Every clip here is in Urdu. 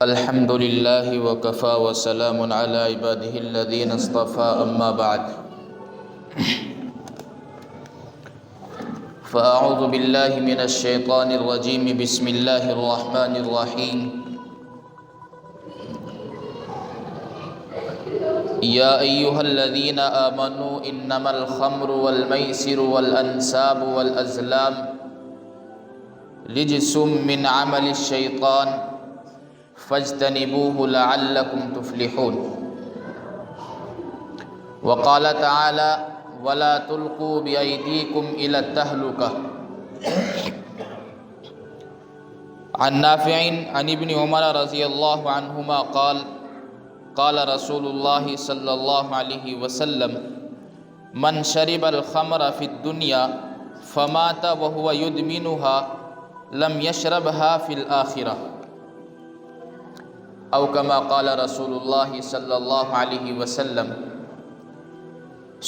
الحمد للہ وکفی وسلام علی عبادہ الذین اصطفی اما بعد فاعوذ باللہ من الشیطان الرجیم بسم اللہ الرحمن الرحیم یا ایہا الذین آمنوا انما الخمر والمیسر والانساب والازلام رجس من عمل الشیطان فاجتنبوه لعلكم تفلحون وقال تعالى ولا تلقوا بأيديكم إلى التهلكة عن نافع عن ابن عمر رضي الله عنهما قال قال رسول الله صلى الله عليه وسلم من شرب الخمر في الدنيا فمات وهو يدمنها لم يشربها في الآخرة او کما قال رسول اللہ صلی اللہ علیہ وسلم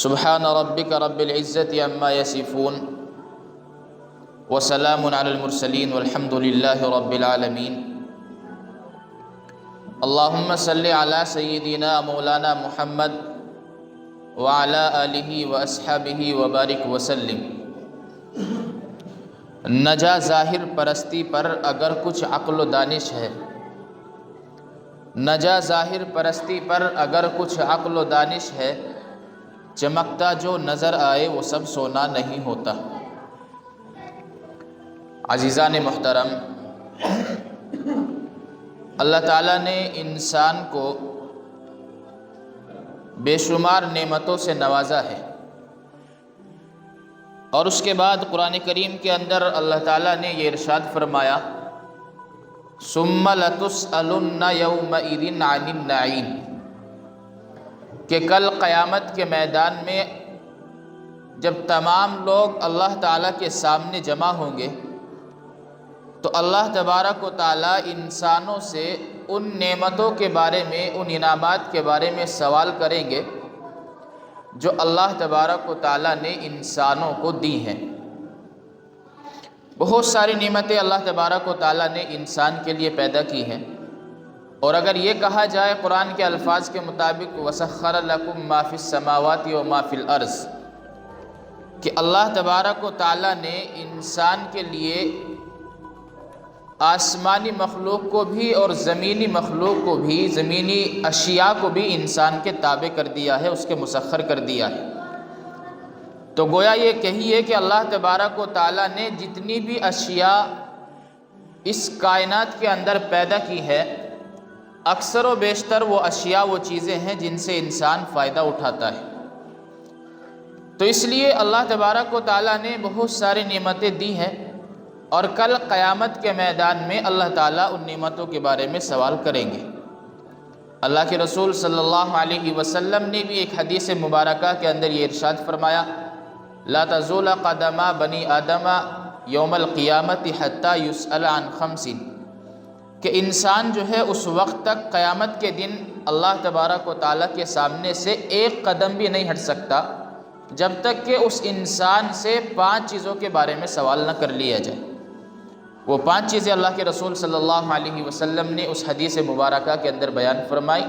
سبحان ربک رب العزت عما یصفون وسلام علی المرسلین والحمد للہ رب العالمین اللہم صلی علی سیدنا مولانا محمد وعلی آلہ واصحابہ وبارک وسلم۔ نجا ظاہر پرستی پر اگر کچھ عقل و دانش ہے، نجا ظاہر پرستی پر اگر کچھ عقل و دانش ہے، چمکتا جو نظر آئے وہ سب سونا نہیں ہوتا۔ عزیزان محترم، اللہ تعالیٰ نے انسان کو بے شمار نعمتوں سے نوازا ہے، اور اس کے بعد قرآن کریم کے اندر اللہ تعالیٰ نے یہ ارشاد فرمایا ثم لتسألن یومئذ عن النعیم، کہ کل قیامت کے میدان میں جب تمام لوگ اللہ تعالیٰ کے سامنے جمع ہوں گے تو اللہ تبارک و تعالیٰ انسانوں سے ان نعمتوں کے بارے میں، ان انعامات کے بارے میں سوال کریں گے جو اللہ تبارک و تعالیٰ نے انسانوں کو دی ہیں۔ بہت ساری نعمتیں اللہ تبارک و تعالیٰ نے انسان کے لیے پیدا کی ہیں، اور اگر یہ کہا جائے قرآن کے الفاظ کے مطابق وَسَخَّرَ لَكُم مَّا فِي السَّمَاوَاتِ وَمَا فِي الْأَرْضِ، کہ اللہ تبارک و تعالیٰ نے انسان کے لیے آسمانی مخلوق کو بھی اور زمینی مخلوق کو بھی، زمینی اشیاء کو بھی انسان کے تابع کر دیا ہے، اس کے مسخر کر دیا ہے۔ تو گویا یہ کہیے کہ اللہ تبارک و تعالیٰ نے جتنی بھی اشیاء اس کائنات کے اندر پیدا کی ہے، اکثر و بیشتر وہ اشیاء، وہ چیزیں ہیں جن سے انسان فائدہ اٹھاتا ہے۔ تو اس لیے اللہ تبارک و تعالیٰ نے بہت ساری نعمتیں دی ہیں، اور کل قیامت کے میدان میں اللہ تعالیٰ ان نعمتوں کے بارے میں سوال کریں گے۔ اللہ کے رسول صلی اللہ علیہ وسلم نے بھی ایک حدیث مبارکہ کے اندر یہ ارشاد فرمایا لا تزول قدم بنی آدم یوم القیامت حتی یسأل عن خمس، کہ انسان جو ہے اس وقت تک قیامت کے دن اللہ تبارک و تعالیٰ کے سامنے سے ایک قدم بھی نہیں ہٹ سکتا جب تک کہ اس انسان سے 5 چیزوں کے بارے میں سوال نہ کر لیا جائے۔ وہ 5 چیزیں اللہ کے رسول صلی اللہ علیہ وسلم نے اس حدیث مبارکہ کے اندر بیان فرمائی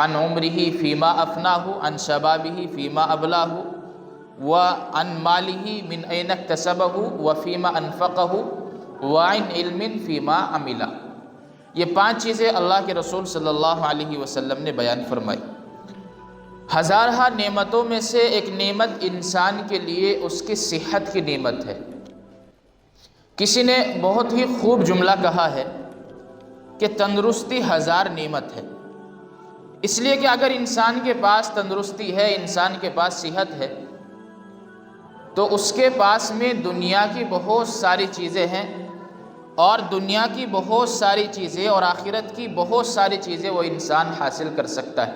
عن عمرہ فیما افناہ، عن شبابہ فیما ابلاہ، وعن مالہ من این اکتسبہ وفیما انفقہ، وعن علم فیما عملہ۔ یہ 5 چیزیں اللہ کے رسول صلی اللہ علیہ وسلم نے بیان فرمائی۔ ہزارہ نعمتوں میں سے ایک نعمت انسان کے لیے اس کی صحت کی نعمت ہے۔ کسی نے بہت ہی خوب جملہ کہا ہے کہ تندرستی 1000 نعمت ہے، اس لیے کہ اگر انسان کے پاس تندرستی ہے، انسان کے پاس صحت ہے، تو اس کے پاس میں دنیا کی بہت ساری چیزیں ہیں، اور دنیا کی بہت ساری چیزیں اور آخرت کی بہت ساری چیزیں وہ انسان حاصل کر سکتا ہے۔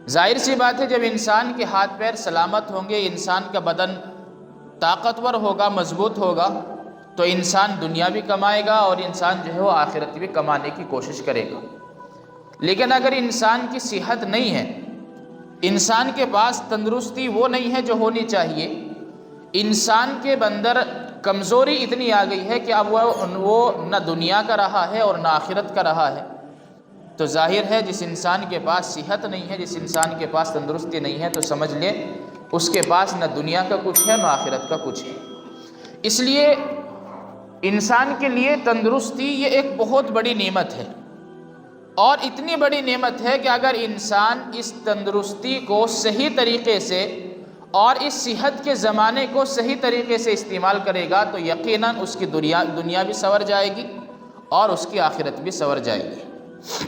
ظاہر سی بات ہے جب انسان کے ہاتھ پیر سلامت ہوں گے، انسان کا بدن طاقتور ہوگا، مضبوط ہوگا، تو انسان دنیا بھی کمائے گا اور انسان جو ہے وہ آخرت بھی کمانے کی کوشش کرے گا۔ لیکن اگر انسان کی صحت نہیں ہے، انسان کے پاس تندرستی وہ نہیں ہے جو ہونی چاہیے، انسان کے اندر کمزوری اتنی آ گئی ہے کہ اب وہ نہ دنیا کا رہا ہے اور نہ آخرت کا رہا ہے، تو ظاہر ہے جس انسان کے پاس صحت نہیں ہے، جس انسان کے پاس تندرستی نہیں ہے، تو سمجھ لے اس کے پاس نہ دنیا کا کچھ ہے نہ آخرت کا کچھ ہے۔ اس لیے انسان کے لیے تندرستی یہ ایک بہت بڑی نعمت ہے، اور اتنی بڑی نعمت ہے کہ اگر انسان اس تندرستی کو صحیح طریقے سے اور اس صحت کے زمانے کو صحیح طریقے سے استعمال کرے گا تو یقیناً اس کی دنیا بھی سنور جائے گی اور اس کی آخرت بھی سنور جائے گی۔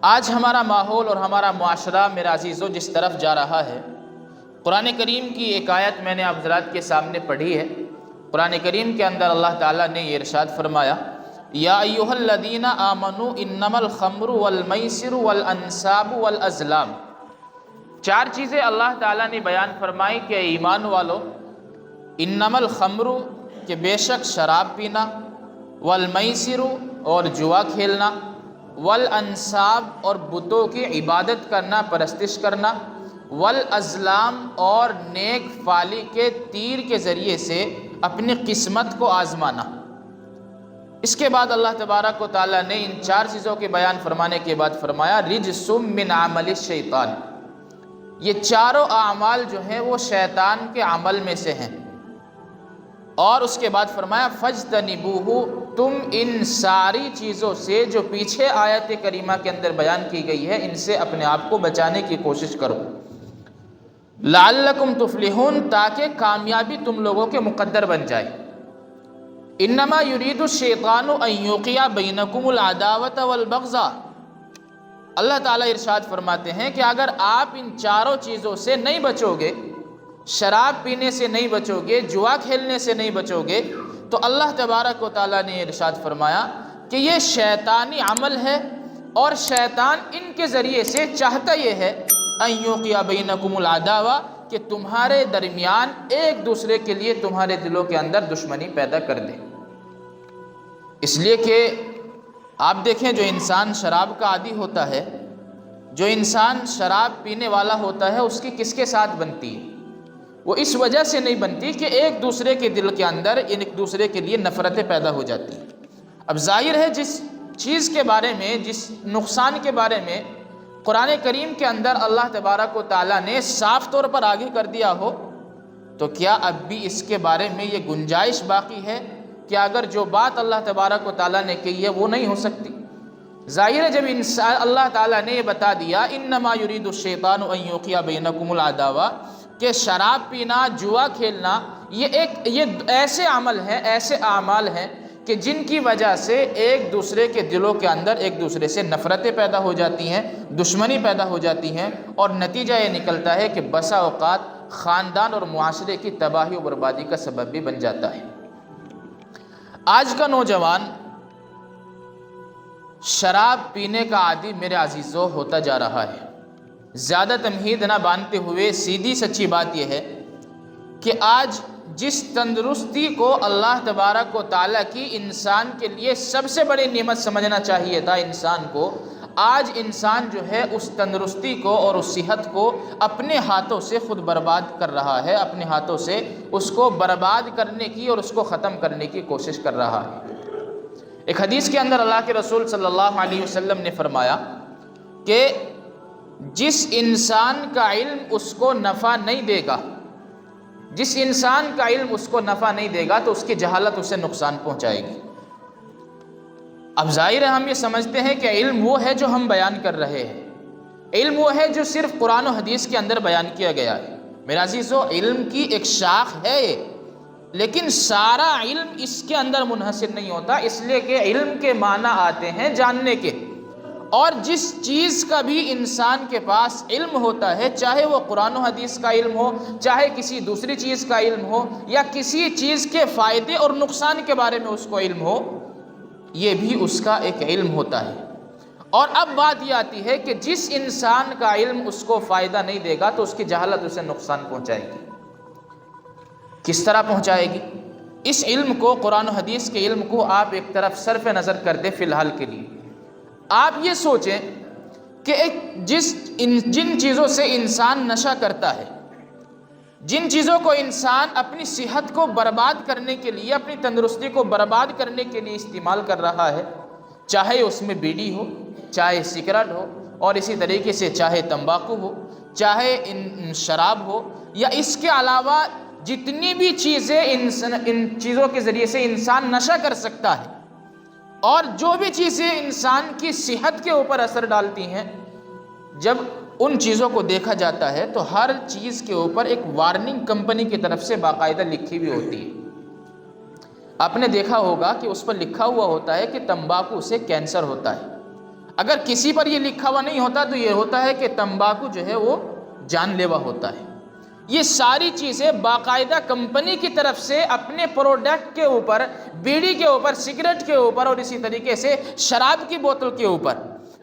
آج ہمارا ماحول اور ہمارا معاشرہ میرے عزیزو جس طرف جا رہا ہے، قرآن کریم کی ایک آیت میں نے آپ حضرات کے سامنے پڑھی ہے۔ قرآن کریم کے اندر اللہ تعالیٰ نے یہ ارشاد فرمایا، یا ایھا الذین آمنوا انما الخمر والمیسر والانصاب والازلام۔ چار چیزیں اللہ تعالیٰ نے بیان فرمائی کہ ایمان والو، انما الخمر کہ بے شک شراب پینا، والمیسر اور جوا کھیلنا، والانصاب اور بتوں کی عبادت کرنا، پرستش کرنا، والازلام اور نیک فالی کے تیر کے ذریعے سے اپنی قسمت کو آزمانا۔ اس کے بعد اللہ تبارک و تعالیٰ نے ان چار چیزوں کے بیان فرمانے کے بعد فرمایا، رجس من عمل الشیطان، یہ چاروں اعمال جو ہیں وہ شیطان کے عمل میں سے ہیں۔ اور اس کے بعد فرمایا فاجتنبوہ، تم ان ساری چیزوں سے جو پیچھے آیت کریمہ کے اندر بیان کی گئی ہے ان سے اپنے آپ کو بچانے کی کوشش کرو، لعلکم تفلحون، تاکہ کامیابی تم لوگوں کے مقدر بن جائے۔ انما یرید الشیطان ان یوقع بینکم العداوۃ والبغضاء، اللہ تعالیٰ ارشاد فرماتے ہیں کہ اگر آپ ان چاروں چیزوں سے نہیں بچو گے، شراب پینے سے نہیں بچو گے، جوا کھیلنے سے نہیں بچو گے، تو اللہ تبارک و تعالیٰ نے ارشاد فرمایا کہ یہ شیطانی عمل ہے، اور شیطان ان کے ذریعے سے چاہتا یہ ہے ان یوقع بینکم العداوۃ، کہ تمہارے درمیان ایک دوسرے کے لیے تمہارے دلوں کے اندر دشمنی پیدا کر دے۔ اس لیے کہ آپ دیکھیں جو انسان شراب کا عادی ہوتا ہے، جو انسان شراب پینے والا ہوتا ہے، اس کی کس کے ساتھ بنتی ہے؟ وہ اس وجہ سے نہیں بنتی کہ ایک دوسرے کے دل کے اندر ایک دوسرے کے لیے نفرتیں پیدا ہو جاتی ہیں۔ اب ظاہر ہے جس چیز کے بارے میں، جس نقصان کے بارے میں قرآن کریم کے اندر اللہ تبارک و تعالیٰ نے صاف طور پر آگے کر دیا ہو، تو کیا اب بھی اس کے بارے میں یہ گنجائش باقی ہے کہ اگر جو بات اللہ تبارک و تعالیٰ نے کہی ہے وہ نہیں ہو سکتی؟ ظاہر ہے جب اللہ تعالیٰ نے یہ بتا دیا انما یرید الشیطان ان یوقع بینکم العداوۃ، کہ شراب پینا، جوا کھیلنا یہ ایسے عمل ہیں، ایسے اعمال ہیں کہ جن کی وجہ سے ایک دوسرے کے دلوں کے اندر ایک دوسرے سے نفرتیں پیدا ہو جاتی ہیں، دشمنی پیدا ہو جاتی ہیں، اور نتیجہ یہ نکلتا ہے کہ بسا اوقات خاندان اور معاشرے کی تباہی و بربادی کا سبب بھی بن جاتا ہے۔ آج کا نوجوان شراب پینے کا عادی میرے عزیزو ہوتا جا رہا ہے۔ زیادہ تمہید نہ باندھتے ہوئے سیدھی سچی بات یہ ہے کہ آج جس تندرستی کو اللہ تبارک و تعالیٰ کی انسان کے لیے سب سے بڑی نعمت سمجھنا چاہیے تھا انسان کو، آج انسان جو ہے اس تندرستی کو اور اس صحت کو اپنے ہاتھوں سے خود برباد کر رہا ہے، اپنے ہاتھوں سے اس کو برباد کرنے کی اور اس کو ختم کرنے کی کوشش کر رہا ہے۔ ایک حدیث کے اندر اللہ کے رسول صلی اللہ علیہ وسلم نے فرمایا کہ جس انسان کا علم اس کو نفع نہیں دے گا، جس انسان کا علم اس کو نفع نہیں دے گا تو اس کی جہالت اسے نقصان پہنچائے گی۔ اب ظاہر ہے ہم یہ سمجھتے ہیں کہ علم وہ ہے جو ہم بیان کر رہے ہیں، علم وہ ہے جو صرف قرآن و حدیث کے اندر بیان کیا گیا ہے۔ میرے عزیزو، علم کی ایک شاخ ہے یہ، لیکن سارا علم اس کے اندر منحصر نہیں ہوتا، اس لیے کہ علم کے معنی آتے ہیں جاننے کے، اور جس چیز کا بھی انسان کے پاس علم ہوتا ہے، چاہے وہ قرآن و حدیث کا علم ہو، چاہے کسی دوسری چیز کا علم ہو، یا کسی چیز کے فائدے اور نقصان کے بارے میں اس کو علم ہو، یہ بھی اس کا ایک علم ہوتا ہے۔ اور اب بات یہ آتی ہے کہ جس انسان کا علم اس کو فائدہ نہیں دے گا تو اس کی جہالت اسے نقصان پہنچائے گی۔ کس طرح پہنچائے گی؟ اس علم کو، قرآن و حدیث کے علم کو آپ ایک طرف صرف نظر کر دیں فی الحال کے لیے۔ آپ یہ سوچیں کہ جن چیزوں سے انسان نشہ کرتا ہے، جن چیزوں کو انسان اپنی صحت کو برباد کرنے کے لیے، اپنی تندرستی کو برباد کرنے کے لیے استعمال کر رہا ہے، چاہے اس میں بیڑی ہو، چاہے سگریٹ ہو، اور اسی طریقے سے چاہے تمباکو ہو، چاہے شراب ہو، یا اس کے علاوہ جتنی بھی چیزیں ان چیزوں کے ذریعے سے انسان نشہ کر سکتا ہے، اور جو بھی چیزیں انسان کی صحت کے اوپر اثر ڈالتی ہیں، جب ان چیزوں کو دیکھا جاتا ہے تو ہر چیز کے اوپر ایک وارننگ کمپنی کی طرف سے باقاعدہ لکھی ہوئی ہوتی ہے۔ آپ نے دیکھا ہوگا کہ اس پر لکھا ہوا ہوتا ہے کہ تمباکو سے کینسر ہوتا ہے۔ اگر کسی پر یہ لکھا ہوا نہیں ہوتا تو یہ ہوتا ہے کہ تمباکو جو ہے وہ جان لیوا ہوتا ہے۔ یہ ساری چیزیں باقاعدہ کمپنی کی طرف سے اپنے پروڈکٹ کے اوپر، بیڑی کے اوپر، سگریٹ کے اوپر، اور اسی طریقے سے شراب کی بوتل کے اوپر،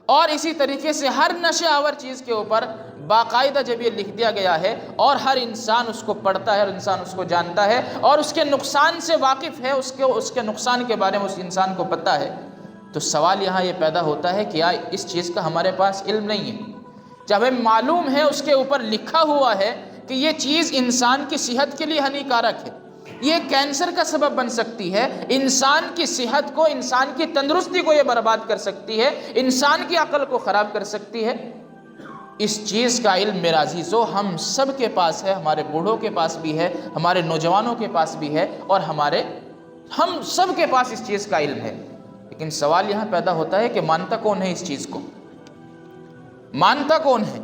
اور اسی طریقے سے ہر نشہ آور چیز کے اوپر باقاعدہ جب یہ لکھ دیا گیا ہے، اور ہر انسان اس کو پڑھتا ہے، اور انسان اس کو جانتا ہے، اور اس کے نقصان سے واقف ہے، اس کے نقصان کے بارے میں اس انسان کو پتہ ہے، تو سوال یہاں یہ پیدا ہوتا ہے کہ کیا اس چیز کا ہمارے پاس علم نہیں ہے؟ جب ہمیں معلوم ہے، اس کے اوپر لکھا ہوا ہے کہ یہ چیز انسان کی صحت کے لیے ہانیکارک ہے، یہ کینسر کا سبب بن سکتی ہے، انسان کی صحت کو، انسان کی تندرستی کو یہ برباد کر سکتی ہے، انسان کی عقل کو خراب کر سکتی ہے، اس چیز کا علم میرا عزیزو ہم سب کے پاس ہے، ہمارے بوڑھوں کے پاس بھی ہے، ہمارے نوجوانوں کے پاس بھی ہے، اور ہم سب کے پاس اس چیز کا علم ہے۔ لیکن سوال یہاں پیدا ہوتا ہے کہ مانتا کون ہے اس چیز کو؟ مانتا کون ہے؟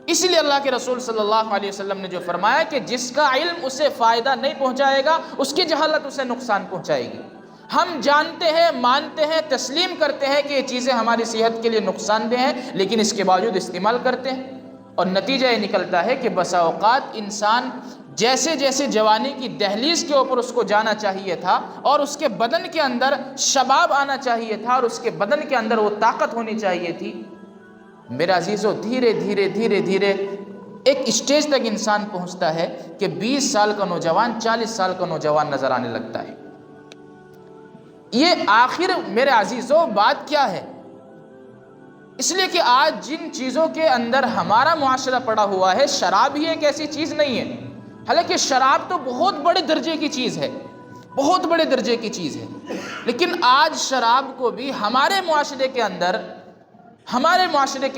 اس لیے اللہ کے رسول صلی اللہ علیہ وسلم نے جو فرمایا کہ جس کا علم اسے فائدہ نہیں پہنچائے گا، اس کی جہالت اسے نقصان پہنچائے گی۔ ہم جانتے ہیں، مانتے ہیں، تسلیم کرتے ہیں کہ یہ چیزیں ہماری صحت کے لیے نقصان دہ ہیں، لیکن اس کے باوجود استعمال کرتے ہیں، اور نتیجہ یہ نکلتا ہے کہ بسا اوقات انسان جیسے جیسے جوانی کی دہلیز کے اوپر اس کو جانا چاہیے تھا، اور اس کے بدن کے اندر شباب آنا چاہیے تھا، اور اس کے بدن کے اندر وہ طاقت ہونی چاہیے تھی، میرا عزیزو دھیرے دھیرے دھیرے دھیرے ایک اسٹیج تک انسان پہنچتا ہے کہ 20 سال کا نوجوان 40 سال کا نوجوان نظر آنے لگتا ہے۔ یہ آخر میرے عزیزو بات کیا ہے؟ اس لیے کہ آج جن چیزوں کے اندر ہمارا معاشرہ پڑا ہوا ہے، شراب ہی ایک ایسی چیز نہیں ہے، حالانکہ شراب تو بہت بڑے درجے کی چیز ہے، بہت بڑے درجے کی چیز ہے، لیکن آج شراب کو بھی ہمارے معاشرے کے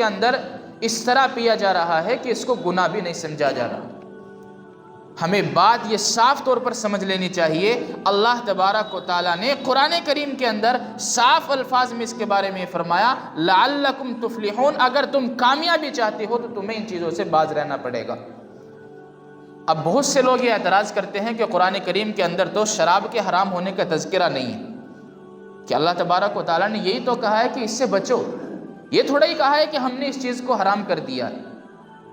اندر اس طرح پیا جا رہا ہے کہ اس کو گناہ بھی نہیں سمجھا جا رہا۔ ہمیں بات یہ صاف طور پر سمجھ لینی چاہیے، اللہ تبارک و تعالیٰ نے قرآن کریم کے اندر صاف الفاظ میں اس کے بارے میں فرمایا، لعلکم تفلحون، اگر تم کامیابی چاہتے ہو تو تمہیں ان چیزوں سے باز رہنا پڑے گا۔ اب بہت سے لوگ یہ اعتراض کرتے ہیں کہ قرآن کریم کے اندر تو شراب کے حرام ہونے کا تذکرہ نہیں ہے، کہ اللہ تبارک و تعالیٰ نے یہی تو کہا ہے کہ اس سے بچو، یہ تھوڑا ہی کہا ہے کہ ہم نے اس چیز کو حرام کر دیا ہے۔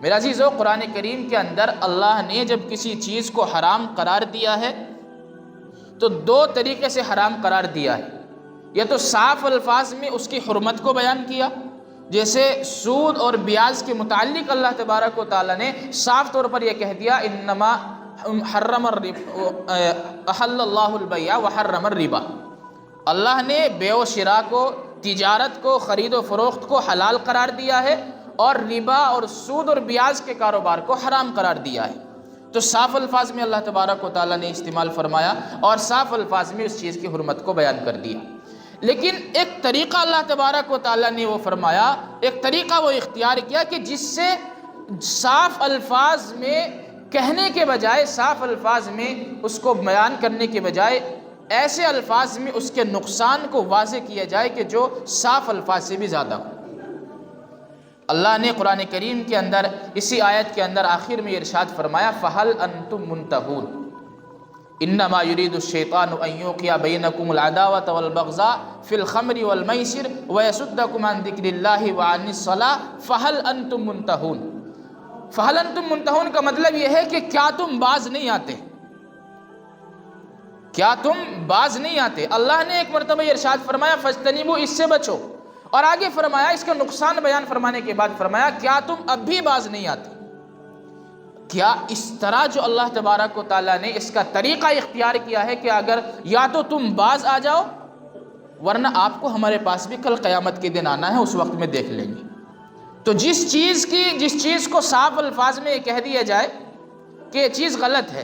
میرا عزیزو قرآن کریم کے اندر اللہ نے جب کسی چیز کو حرام قرار دیا ہے تو 2 طریقے سے حرام قرار دیا ہے، یا تو صاف الفاظ میں اس کی حرمت کو بیان کیا، جیسے سود اور بیاج کے متعلق اللہ تبارک و تعالیٰ نے صاف طور پر یہ کہہ دیا، انما حرم احل اللہ البیع وحرم الربا، اللہ نے بیع و شراء کو، تجارت کو، خرید و فروخت کو حلال قرار دیا ہے، اور ربا اور سود اور بیاج کے کاروبار کو حرام قرار دیا ہے۔ تو صاف الفاظ میں اللہ تبارک و تعالیٰ نے استعمال فرمایا، اور صاف الفاظ میں اس چیز کی حرمت کو بیان کر دیا۔ لیکن ایک طریقہ اللہ تبارک و تعالیٰ نے وہ فرمایا، ایک طریقہ وہ اختیار کیا کہ جس سے صاف الفاظ میں کہنے کے بجائے، صاف الفاظ میں اس کو بیان کرنے کے بجائے، ایسے الفاظ میں اس کے نقصان کو واضح کیا جائے کہ جو صاف الفاظ سے بھی زیادہ ہو۔ اللہ نے قرآن کریم کے اندر اسی آیت کے اندر آخر میں ارشاد فرمایا، فَهَلْ أَنْتُمْ مُنْتَهُونَ إِنَّمَا يُرِيدُ الشَّيْطَانُ أَنْ يُوقِعَ بَيْنَكُمُ الْعَدَاوَةَ وَالْبَغْضَاءَ فِي الْخَمْرِ وَالْمَيْسِرِ وَيَصُدَّكُمْ عَنْ ذِكْرِ اللَّهِ وَعَنِ الصَّلَاةِ فَهَلْ أَنْتُمْ مُنْتَهُونَ۔ فَهَلْ أَنْتُمْ مُنْتَهُونَ کا مطلب یہ ہے کہ کیا تم باز نہیں آتے، کیا تم باز نہیں آتے۔ اللہ نے ایک مرتبہ ارشاد فرمایا، فَاجْتَنِبُوا، اس سے بچو، اور آگے فرمایا، اس کا نقصان بیان فرمانے کے بعد فرمایا، کیا تم اب بھی باز نہیں آتے؟ کیا اس طرح جو اللہ تبارک و تعالیٰ نے اس کا طریقہ اختیار کیا ہے کہ اگر یا تو تم باز آ جاؤ، ورنہ آپ کو ہمارے پاس بھی کل قیامت کے دن آنا ہے، اس وقت میں دیکھ لیں گے۔ تو جس چیز کو صاف الفاظ میں کہہ دیا جائے کہ یہ چیز غلط ہے،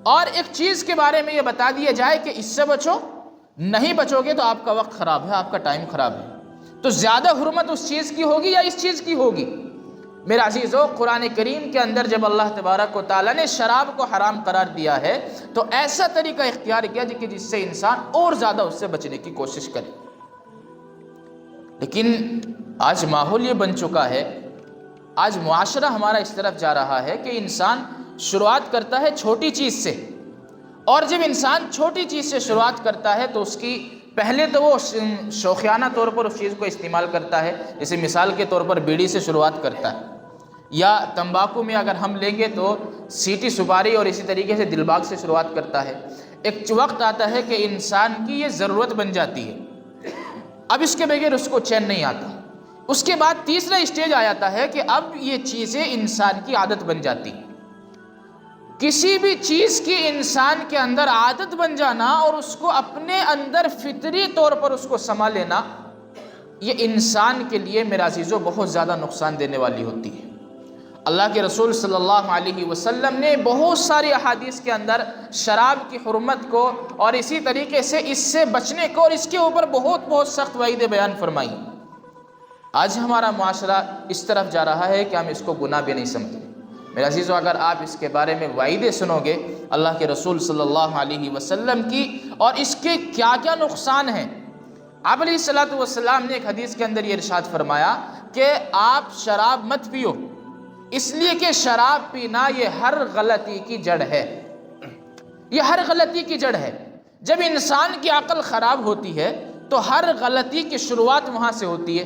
اور ایک چیز کے بارے میں یہ بتا دیا جائے کہ اس سے بچو، نہیں بچو گے تو آپ کا وقت خراب ہے، آپ کا ٹائم خراب ہے، تو زیادہ حرمت اس چیز کی ہوگی یا اس چیز کی ہوگی؟ میرے عزیزو، قرآن کریم کے اندر جب اللہ تبارک و تعالیٰ نے شراب کو حرام قرار دیا ہے تو ایسا طریقہ اختیار کیا کہ جس سے انسان اور زیادہ اس سے بچنے کی کوشش کرے۔ لیکن آج ماحول یہ بن چکا ہے، آج معاشرہ ہمارا اس طرف جا رہا ہے کہ انسان شروعات کرتا ہے چھوٹی چیز سے، اور جب انسان چھوٹی چیز سے شروعات کرتا ہے تو اس کی پہلے تو وہ شوخیانہ طور پر اس چیز کو استعمال کرتا ہے، جیسے مثال کے طور پر بیڑی سے شروعات کرتا ہے، یا تمباکو میں اگر ہم لیں گے تو سیٹی سپاری اور اسی طریقے سے دل باغ سے شروعات کرتا ہے۔ ایک وقت آتا ہے کہ انسان کی یہ ضرورت بن جاتی ہے، اب اس کے بغیر اس کو چین نہیں آتا۔ اس کے بعد تیسرا اسٹیج آ جاتا ہے کہ اب یہ چیزیں انسان کی عادت بن جاتی ہیں۔ کسی بھی چیز کی انسان کے اندر عادت بن جانا اور اس کو اپنے اندر فطری طور پر اس کو سما لینا، یہ انسان کے لیے میرے عزیزو بہت زیادہ نقصان دینے والی ہوتی ہے۔ اللہ کے رسول صلی اللہ علیہ وسلم نے بہت ساری احادیث کے اندر شراب کی حرمت کو اور اسی طریقے سے اس سے بچنے کو اور اس کے اوپر بہت بہت سخت وعیدیں بیان فرمائی۔ آج ہمارا معاشرہ اس طرف جا رہا ہے کہ ہم اس کو گناہ بھی نہیں سمجھتے۔ میرے عزیزو، اگر آپ اس کے بارے میں وعیدیں سنو گے اللہ کے رسول صلی اللہ علیہ وسلم کی اور اس کے کیا کیا نقصان ہیں، آپ علیہ الصلوۃ والسلام نے ایک حدیث کے اندر یہ ارشاد فرمایا کہ آپ شراب مت پیو، اس لیے کہ شراب پینا یہ ہر غلطی کی جڑ ہے، یہ ہر غلطی کی جڑ ہے۔ جب انسان کی عقل خراب ہوتی ہے تو ہر غلطی کی شروعات وہاں سے ہوتی ہے،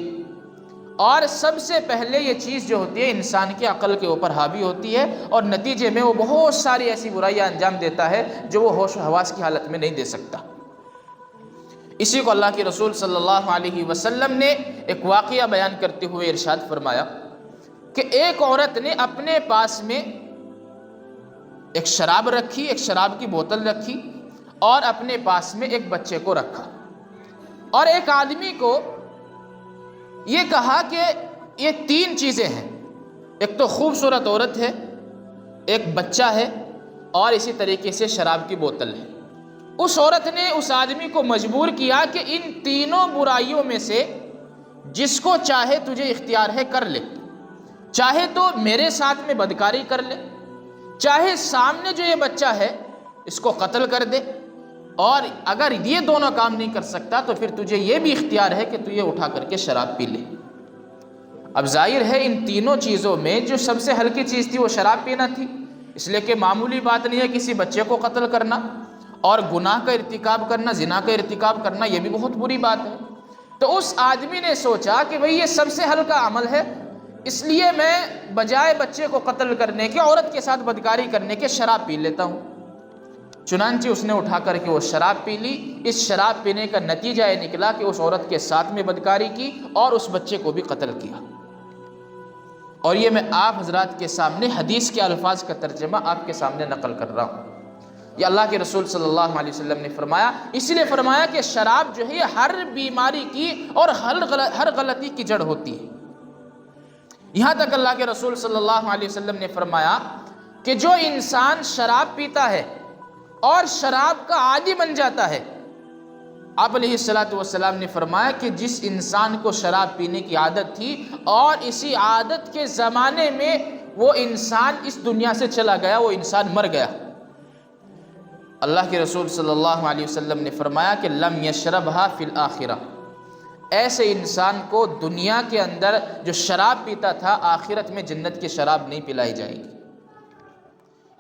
اور سب سے پہلے یہ چیز جو ہوتی ہے انسان کی عقل کے اوپر حاوی ہوتی ہے، اور نتیجے میں وہ بہت ساری ایسی برائیاں انجام دیتا ہے جو وہ ہوش و حواس کی حالت میں نہیں دے سکتا۔ اسی کو اللہ کے رسول صلی اللہ علیہ وسلم نے ایک واقعہ بیان کرتے ہوئے ارشاد فرمایا کہ ایک عورت نے اپنے پاس میں ایک شراب رکھی، ایک شراب کی بوتل رکھی، اور اپنے پاس میں ایک بچے کو رکھا، اور ایک آدمی کو یہ کہا کہ یہ تین چیزیں ہیں، ایک تو خوبصورت عورت ہے، ایک بچہ ہے، اور اسی طریقے سے شراب کی بوتل ہے۔ اس عورت نے اس آدمی کو مجبور کیا کہ ان تینوں برائیوں میں سے جس کو چاہے تجھے اختیار ہے کر لے، چاہے تو میرے ساتھ میں بدکاری کر لے، چاہے سامنے جو یہ بچہ ہے اس کو قتل کر دے، اور اگر یہ دونوں کام نہیں کر سکتا تو پھر تجھے یہ بھی اختیار ہے کہ تو یہ اٹھا کر کے شراب پی لے۔ اب ظاہر ہے ان تینوں چیزوں میں جو سب سے ہلکی چیز تھی وہ شراب پینا تھی، اس لیے کہ معمولی بات نہیں ہے کسی بچے کو قتل کرنا، اور گناہ کا ارتکاب کرنا، زنا کا ارتکاب کرنا یہ بھی بہت بری بات ہے۔ تو اس آدمی نے سوچا کہ بھئی یہ سب سے ہلکا عمل ہے، اس لیے میں بجائے بچے کو قتل کرنے کے، عورت کے ساتھ بدکاری کرنے کے، شراب پی لیتا ہوں۔ چنانچہ اس نے اٹھا کر کے وہ شراب پی لی۔ اس شراب پینے کا نتیجہ یہ نکلا کہ اس عورت کے ساتھ میں بدکاری کی اور اس بچے کو بھی قتل کیا۔ اور یہ میں آپ حضرات کے سامنے حدیث کے الفاظ کا ترجمہ آپ کے سامنے نقل کر رہا ہوں۔ یہ اللہ کے رسول صلی اللہ علیہ وسلم نے فرمایا، اس لیے فرمایا کہ شراب جو ہے ہر بیماری کی اور ہر غلطی کی جڑ ہوتی ہے۔ یہاں تک اللہ کے رسول صلی اللہ علیہ وسلم نے فرمایا کہ جو انسان شراب پیتا ہے اور شراب کا عادی بن جاتا ہے، آپ علیہ السلام نے فرمایا کہ جس انسان کو شراب پینے کی عادت تھی اور اسی عادت کے زمانے میں وہ انسان اس دنیا سے چلا گیا، وہ انسان مر گیا، اللہ کے رسول صلی اللہ علیہ وسلم نے فرمایا کہ لم یشربھا فی الآخرہ، ایسے انسان کو دنیا کے اندر جو شراب پیتا تھا آخرت میں جنت کی شراب نہیں پلائی جائے گی۔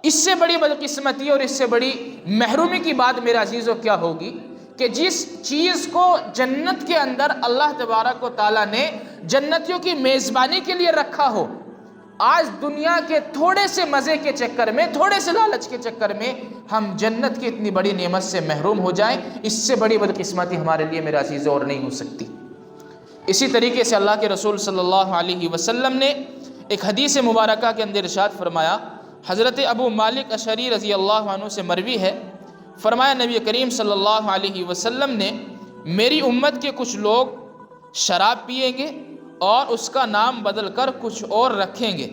اس سے بڑی بدقسمتی اور اس سے بڑی محرومی کی بات میرے عزیزو کیا ہوگی کہ جس چیز کو جنت کے اندر اللہ تبارک و تعالیٰ نے جنتیوں کی میزبانی کے لیے رکھا ہو، آج دنیا کے تھوڑے سے مزے کے چکر میں، تھوڑے سے لالچ کے چکر میں ہم جنت کی اتنی بڑی نعمت سے محروم ہو جائیں، اس سے بڑی بدقسمتی ہمارے لیے میرے عزیزو اور نہیں ہو سکتی۔ اسی طریقے سے اللہ کے رسول صلی اللہ علیہ وسلم نے ایک حدیث مبارکہ کے اندر ارشاد فرمایا، حضرت ابو مالک اشعری رضی اللہ عنہ سے مروی ہے، فرمایا نبی کریم صلی اللہ علیہ وسلم نے میری امت کے کچھ لوگ شراب پیئیں گے اور اس کا نام بدل کر کچھ اور رکھیں گے،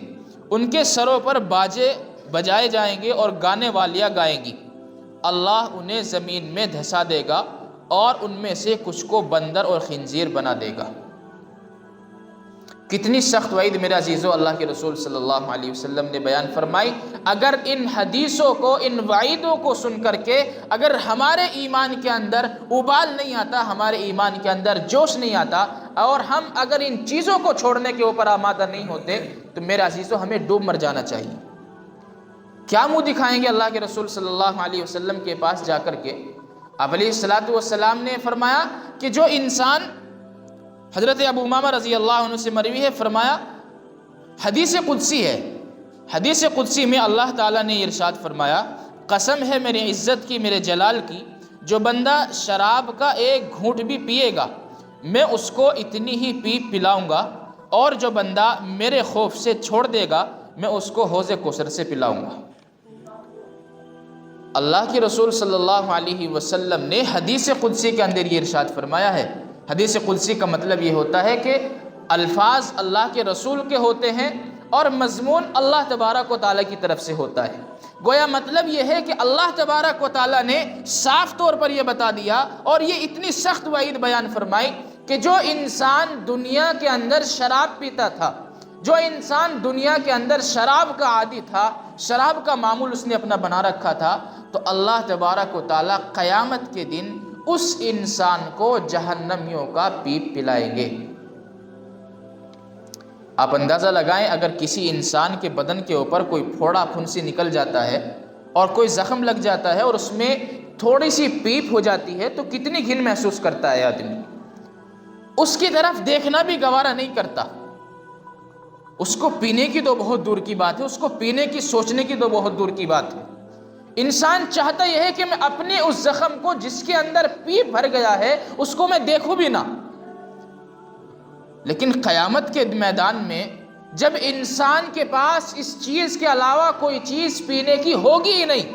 ان کے سروں پر باجے بجائے جائیں گے اور گانے والیاں گائیں گی، اللہ انہیں زمین میں دھسا دے گا اور ان میں سے کچھ کو بندر اور خنزیر بنا دے گا۔ کتنی سخت وعید میرے عزیزو اللہ کے رسول صلی اللہ علیہ وسلم نے بیان فرمائی۔ اگر ان حدیثوں کو، ان وعیدوں کو سن کر کے اگر ہمارے ایمان کے اندر ابال نہیں آتا، ہمارے ایمان کے اندر جوش نہیں آتا، اور ہم اگر ان چیزوں کو چھوڑنے کے اوپر آمادہ نہیں ہوتے، تو میرے عزیزو ہمیں ڈوب مر جانا چاہیے۔ کیا منہ دکھائیں گے اللہ کے رسول صلی اللہ علیہ وسلم کے پاس جا کر کے؟ آپ علیہ السلام نے فرمایا کہ جو انسان، حضرت ابو امامہ رضی اللہ عنہ سے مروی ہے، فرمایا حدیث قدسی ہے، حدیث قدسی میں اللہ تعالیٰ نے ارشاد فرمایا، قسم ہے میری عزت کی، میرے جلال کی، جو بندہ شراب کا ایک گھونٹ بھی پیے گا میں اس کو اتنی ہی پلاؤں گا، اور جو بندہ میرے خوف سے چھوڑ دے گا میں اس کو حوض کوثر سے پلاؤں گا۔ اللہ کے رسول صلی اللہ علیہ وسلم نے حدیث قدسی کے اندر یہ ارشاد فرمایا ہے۔ حدیث قدسی کا مطلب یہ ہوتا ہے کہ الفاظ اللہ کے رسول کے ہوتے ہیں اور مضمون اللہ تبارک و تعالیٰ کی طرف سے ہوتا ہے۔ گویا مطلب یہ ہے کہ اللہ تبارک و تعالیٰ نے صاف طور پر یہ بتا دیا اور یہ اتنی سخت وعید بیان فرمائی کہ جو انسان دنیا کے اندر شراب پیتا تھا، جو انسان دنیا کے اندر شراب کا عادی تھا، شراب کا معمول اس نے اپنا بنا رکھا تھا، تو اللہ تبارک و تعالیٰ قیامت کے دن اس انسان کو جہنمیوں کا پیپ پلائیں گے۔ آپ اندازہ لگائیں، اگر کسی انسان کے بدن کے اوپر کوئی پھوڑا پھنسی نکل جاتا ہے اور کوئی زخم لگ جاتا ہے اور اس میں تھوڑی سی پیپ ہو جاتی ہے تو کتنی گھن محسوس کرتا ہے آدمی، اس کی طرف دیکھنا بھی گوارا نہیں کرتا۔ اس کو پینے کی تو بہت دور کی بات ہے، اس کو پینے کی، سوچنے کی تو بہت دور کی بات ہے۔ انسان چاہتا یہ ہے کہ میں اپنے اس زخم کو جس کے اندر پیپ بھر گیا ہے اس کو میں دیکھوں بھی نہ۔ لیکن قیامت کے میدان میں جب انسان کے پاس اس چیز کے علاوہ کوئی چیز پینے کی ہوگی ہی نہیں،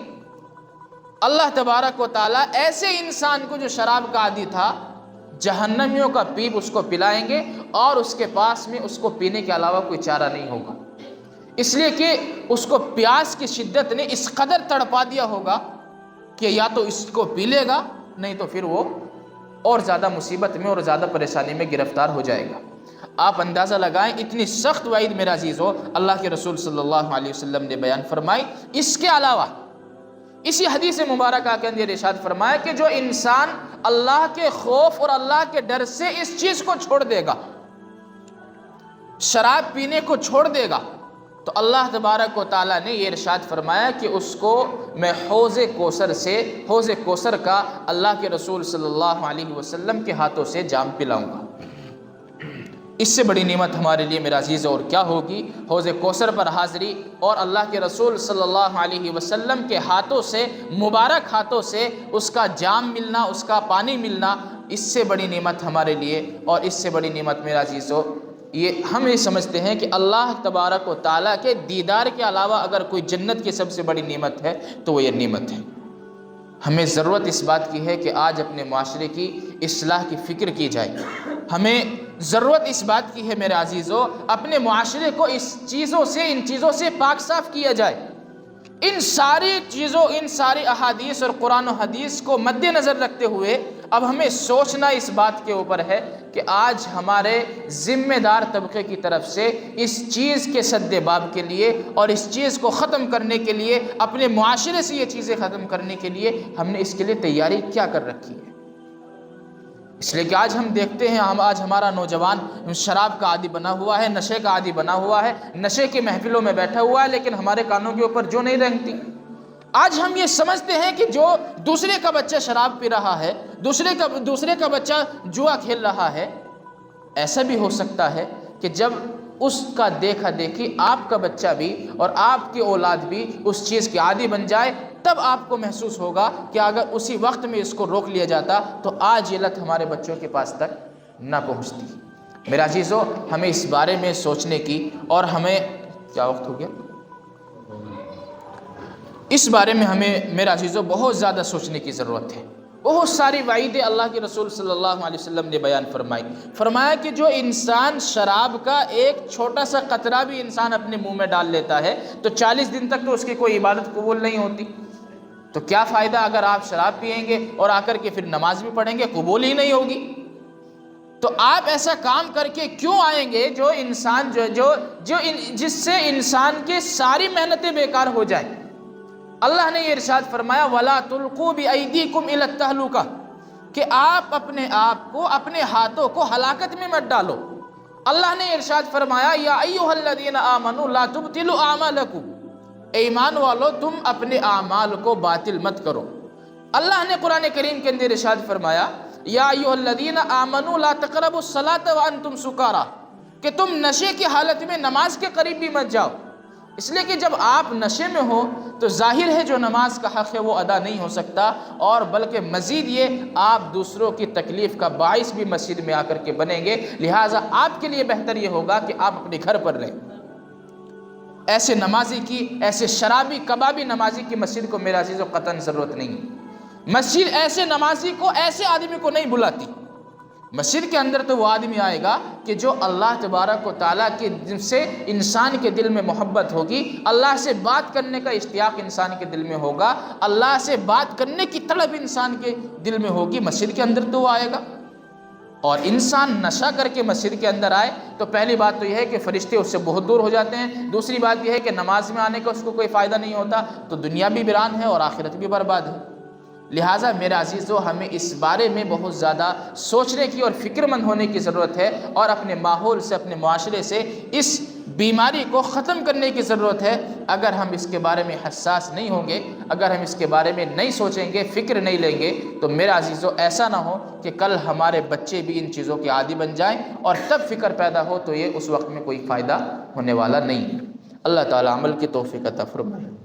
اللہ تبارک و تعالیٰ ایسے انسان کو جو شراب کا عادی تھا، جہنمیوں کا پیپ اس کو پلائیں گے اور اس کے پاس میں اس کو پینے کے علاوہ کوئی چارہ نہیں ہوگا، اس لیے کہ اس کو پیاس کی شدت نے اس قدر تڑپا دیا ہوگا کہ یا تو اس کو پی لے گا، نہیں تو پھر وہ اور زیادہ مصیبت میں اور زیادہ پریشانی میں گرفتار ہو جائے گا۔ آپ اندازہ لگائیں، اتنی سخت وعید میرا عزیزو اللہ کے رسول صلی اللہ علیہ وسلم نے بیان فرمائی۔ اس کے علاوہ اسی حدیث مبارکہ کے اندر ارشاد فرمایا کہ جو انسان اللہ کے خوف اور اللہ کے ڈر سے اس چیز کو چھوڑ دے گا، شراب پینے کو چھوڑ دے گا، تو اللہ تبارک و تعالیٰ نے یہ ارشاد فرمایا کہ اس کو میں حوض کوثر کا اللہ کے رسول صلی اللہ علیہ وسلم کے ہاتھوں سے جام پلاؤں گا۔ اس سے بڑی نعمت ہمارے لیے میرا عزیز اور کیا ہوگی؟ حوض کوثر پر حاضری اور اللہ کے رسول صلی اللہ علیہ وسلم کے ہاتھوں سے، مبارک ہاتھوں سے اس کا جام ملنا، اس کا پانی ملنا، اس سے بڑی نعمت ہمارے لیے اور اس سے بڑی نعمت میرا عزیزو یہ ہم یہ سمجھتے ہیں کہ اللہ تبارک و تعالیٰ کے دیدار کے علاوہ اگر کوئی جنت کی سب سے بڑی نعمت ہے تو وہ یہ نعمت ہے۔ ہمیں ضرورت اس بات کی ہے کہ آج اپنے معاشرے کی اصلاح کی فکر کی جائے۔ ہمیں ضرورت اس بات کی ہے میرے عزیزو، اپنے معاشرے کو ان چیزوں سے پاک صاف کیا جائے۔ ان ساری چیزوں، ان ساری احادیث اور قرآن و حدیث کو مد نظر رکھتے ہوئے اب ہمیں سوچنا اس بات کے اوپر ہے کہ آج ہمارے ذمہ دار طبقے کی طرف سے اس چیز کے سد باب کے لیے اور اس چیز کو ختم کرنے کے لیے، اپنے معاشرے سے یہ چیزیں ختم کرنے کے لیے ہم نے اس کے لیے تیاری کیا کر رکھی ہے۔ اس لیے کہ آج ہم دیکھتے ہیں، آج ہمارا نوجوان شراب کا عادی بنا ہوا ہے، نشے کا عادی بنا ہوا ہے، نشے کی محفلوں میں بیٹھا ہوا ہے، لیکن ہمارے کانوں کے اوپر جو نہیں رہتی۔ آج ہم یہ سمجھتے ہیں کہ جو دوسرے کا بچہ شراب پی رہا ہے، دوسرے کا بچہ جوا کھیل رہا ہے، ایسا بھی ہو سکتا ہے کہ جب اس کا دیکھا دیکھی آپ کا بچہ بھی اور آپ کی اولاد بھی اس چیز کی عادی بن جائے، تب آپ کو محسوس ہوگا کہ اگر اسی وقت میں اس کو روک لیا جاتا تو آج یہ لت ہمارے بچوں کے پاس تک نہ پہنچتی۔ میرا عزیزو، ہمیں اس بارے میں سوچنے کی اور ہمیں کیا وقت ہو گیا؟ اس بارے میں ہمیں میرا عزیزو بہت زیادہ سوچنے کی ضرورت ہے، بہت ساری وعیدیں اللہ کے رسول صلی اللہ علیہ وسلم نے بیان فرمائی. فرمایا کہ جو انسان شراب کا ایک چھوٹا سا قطرہ بھی انسان اپنے منہ میں ڈال لیتا ہے تو 40 دن تک تو اس کی کوئی عبادت قبول نہیں ہوتی. تو کیا فائدہ اگر آپ شراب پئیں گے اور آ کر کے پھر نماز بھی پڑھیں گے، قبول ہی نہیں ہوگی. تو آپ ایسا کام کر کے کیوں آئیں گے جو انسان جس سے انسان کی ساری محنتیں بیکار ہو جائیں. اللہ نے یہ ارشاد فرمایا وَلَا تُلْقُوا بِأَيْدِيكُمْ إِلَى التَّهْلُكَةِ کہ آپ اپنے آپ کو، اپنے ہاتھوں کو ہلاکت میں مت ڈالو. اللہ نے ارشاد فرمایا یا ایھا الذین آمنوا لا تبطلوا اعمالکم، اے ایمان والو تم اپنے اعمال کو باطل مت کرو. اللہ نے قرآن کریم کے اندر ارشاد فرمایا یا ایھا الذین آمنوا لا تقربوا الصلاۃ وانتم سکارى کہ تم نشے کی حالت میں نماز کے قریب بھی مت جاؤ. اس لیے کہ جب آپ نشے میں ہو تو ظاہر ہے جو نماز کا حق ہے وہ ادا نہیں ہو سکتا، اور بلکہ مزید یہ آپ دوسروں کی تکلیف کا باعث بھی مسجد میں آ کر کے بنیں گے. لہٰذا آپ کے لیے بہتر یہ ہوگا کہ آپ اپنے گھر پر رہیں. ایسے نمازی کی، ایسے شرابی کبابی نمازی کی مسجد کو میرے عزیزو قطعاً ضرورت نہیں ہے. مسجد ایسے نمازی کو، ایسے آدمی کو نہیں بلاتی. مسجد کے اندر تو وہ آدمی آئے گا کہ جو اللہ تبارک و تعالیٰ کے جن سے انسان کے دل میں محبت ہوگی، اللہ سے بات کرنے کا اشتیاق انسان کے دل میں ہوگا، اللہ سے بات کرنے کی طلب انسان کے دل میں ہوگی. مسجد کے اندر تو وہ آئے گا. اور انسان نشہ کر کے مسجد کے اندر آئے تو پہلی بات تو یہ ہے کہ فرشتے اس سے بہت دور ہو جاتے ہیں. دوسری بات یہ ہے کہ نماز میں آنے کا اس کو کوئی فائدہ نہیں ہوتا، تو دنیا بھی ویران ہے اور آخرت بھی برباد ہے. لہٰذا میرے عزیزو ہمیں اس بارے میں بہت زیادہ سوچنے کی اور فکر مند ہونے کی ضرورت ہے، اور اپنے ماحول سے، اپنے معاشرے سے اس بیماری کو ختم کرنے کی ضرورت ہے. اگر ہم اس کے بارے میں حساس نہیں ہوں گے، اگر ہم اس کے بارے میں نہیں سوچیں گے، فکر نہیں لیں گے، تو میرے عزیزو ایسا نہ ہو کہ کل ہمارے بچے بھی ان چیزوں کے عادی بن جائیں اور تب فکر پیدا ہو تو یہ اس وقت میں کوئی فائدہ ہونے والا نہیں ہے. اللہ تعالی عمل کی توفیق عطا فرمائے.